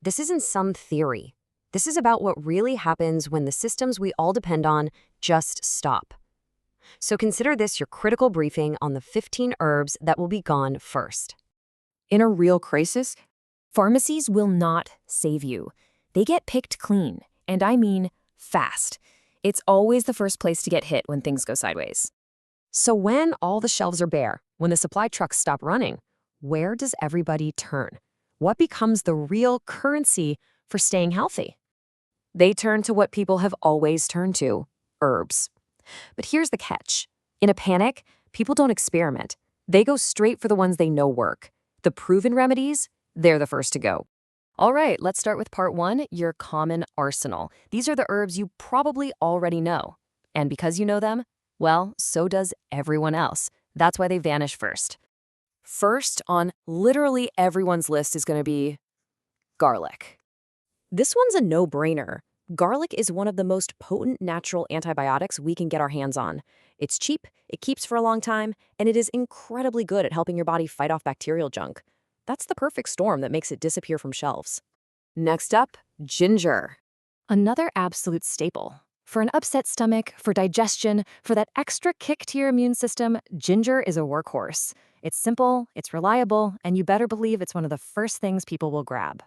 This isn't some theory. This is about what really happens when the systems we all depend on just stop. So consider this your critical briefing on the 15 herbs that will be gone first. In a real crisis, pharmacies will not save you. They get picked clean, and I mean fast. It's always the first place to get hit when things go sideways. So when all the shelves are bare, when the supply trucks stop running, where does everybody turn? What becomes the real currency for staying healthy? They turn to what people have always turned to, herbs. But here's the catch. In a panic, people don't experiment. They go straight for the ones they know work. The proven remedies, they're the first to go. All right, let's start with part 1, your common arsenal. These are the herbs you probably already know. And because you know them, well, so does everyone else. That's why they vanish first. First on literally everyone's list is going to be garlic. This one's a no-brainer. Garlic is one of the most potent natural antibiotics we can get our hands on. It's cheap, it keeps for a long time, and it is incredibly good at helping your body fight off bacterial junk. That's the perfect storm that makes it disappear from shelves. Next up, ginger. Another absolute staple. For an upset stomach, for digestion, for that extra kick to your immune system, ginger is a workhorse. It's simple, it's reliable, and you better believe it's one of the first things people will grab.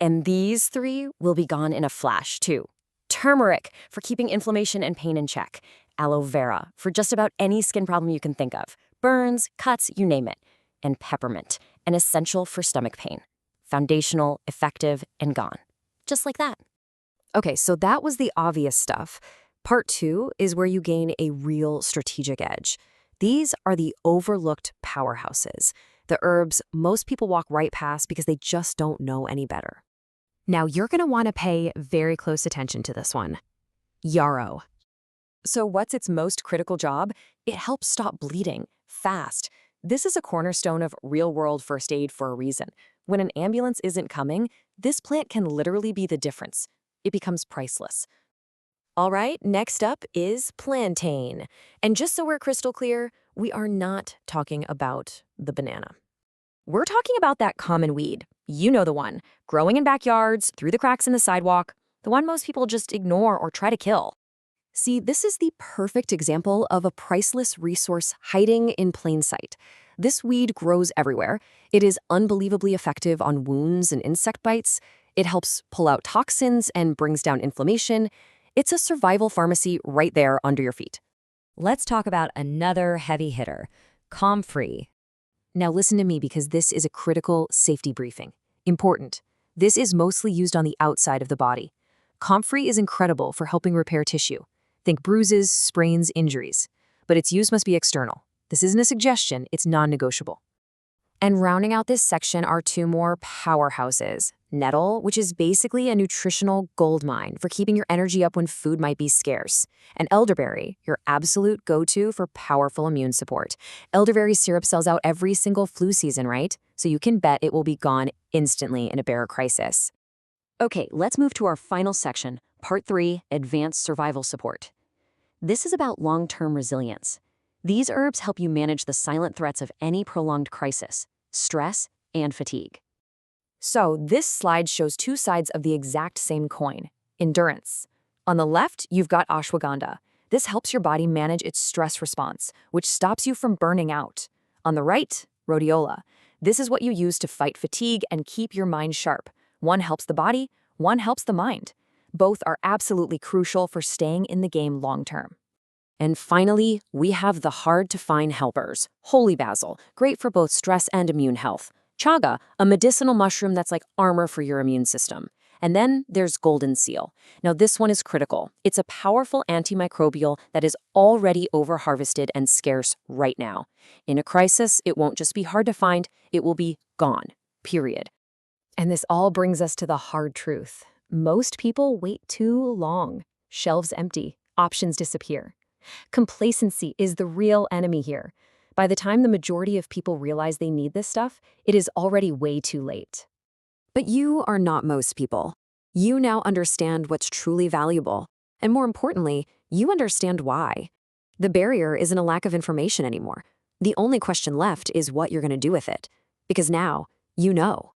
And these 3 will be gone in a flash, too. Turmeric, for keeping inflammation and pain in check. Aloe Vera, for just about any skin problem you can think of. Burns, cuts, you name it. And peppermint, an essential for stomach pain. Foundational, effective, and gone. Just like that. Okay, so that was the obvious stuff. Part 2 is where you gain a real strategic edge. These are the overlooked powerhouses, the herbs most people walk right past because they just don't know any better. Now, you're going to want to pay very close attention to this one. Yarrow. So what's its most critical job? It helps stop bleeding, fast. This is a cornerstone of real-world first aid for a reason. When an ambulance isn't coming, this plant can literally be the difference. It becomes priceless. All right, next up is plantain. And just so we're crystal clear, we are not talking about the banana. We're talking about that common weed. You know the one, growing in backyards, through the cracks in the sidewalk, the one most people just ignore or try to kill. See, this is the perfect example of a priceless resource hiding in plain sight. This weed grows everywhere. It is unbelievably effective on wounds and insect bites. It helps pull out toxins and brings down inflammation. It's a survival pharmacy right there under your feet. Let's talk about another heavy hitter, Comfrey. Now listen to me because this is a critical safety briefing. Important. This is mostly used on the outside of the body. Comfrey is incredible for helping repair tissue. Think bruises, sprains, injuries. But its use must be external. This isn't a suggestion, it's non-negotiable. And rounding out this section are 2 more powerhouses. Nettle, which is basically a nutritional gold mine for keeping your energy up when food might be scarce. And elderberry, your absolute go-to for powerful immune support. Elderberry syrup sells out every single flu season, right? So you can bet it will be gone instantly in a bear crisis. Okay, let's move to our final section, Part 3, Advanced Survival Support. This is about long-term resilience. These herbs help you manage the silent threats of any prolonged crisis, stress, and fatigue. So this slide shows 2 sides of the exact same coin, endurance. On the left, you've got ashwagandha. This helps your body manage its stress response, which stops you from burning out. On the right, rhodiola. This is what you use to fight fatigue and keep your mind sharp. One helps the body, one helps the mind. Both are absolutely crucial for staying in the game long term. And finally, we have the hard-to-find helpers. Holy basil, great for both stress and immune health. Chaga, a medicinal mushroom that's like armor for your immune system. And then there's golden seal. Now this one is critical. It's a powerful antimicrobial that is already over-harvested and scarce right now. In a crisis, it won't just be hard to find, it will be gone, period. And this all brings us to the hard truth. Most people wait too long. Shelves empty, options disappear. Complacency is the real enemy here. By the time the majority of people realize they need this stuff, it is already way too late. But you are not most people. You now understand what's truly valuable. And more importantly, you understand why. The barrier isn't a lack of information anymore. The only question left is what you're going to do with it. Because now, you know.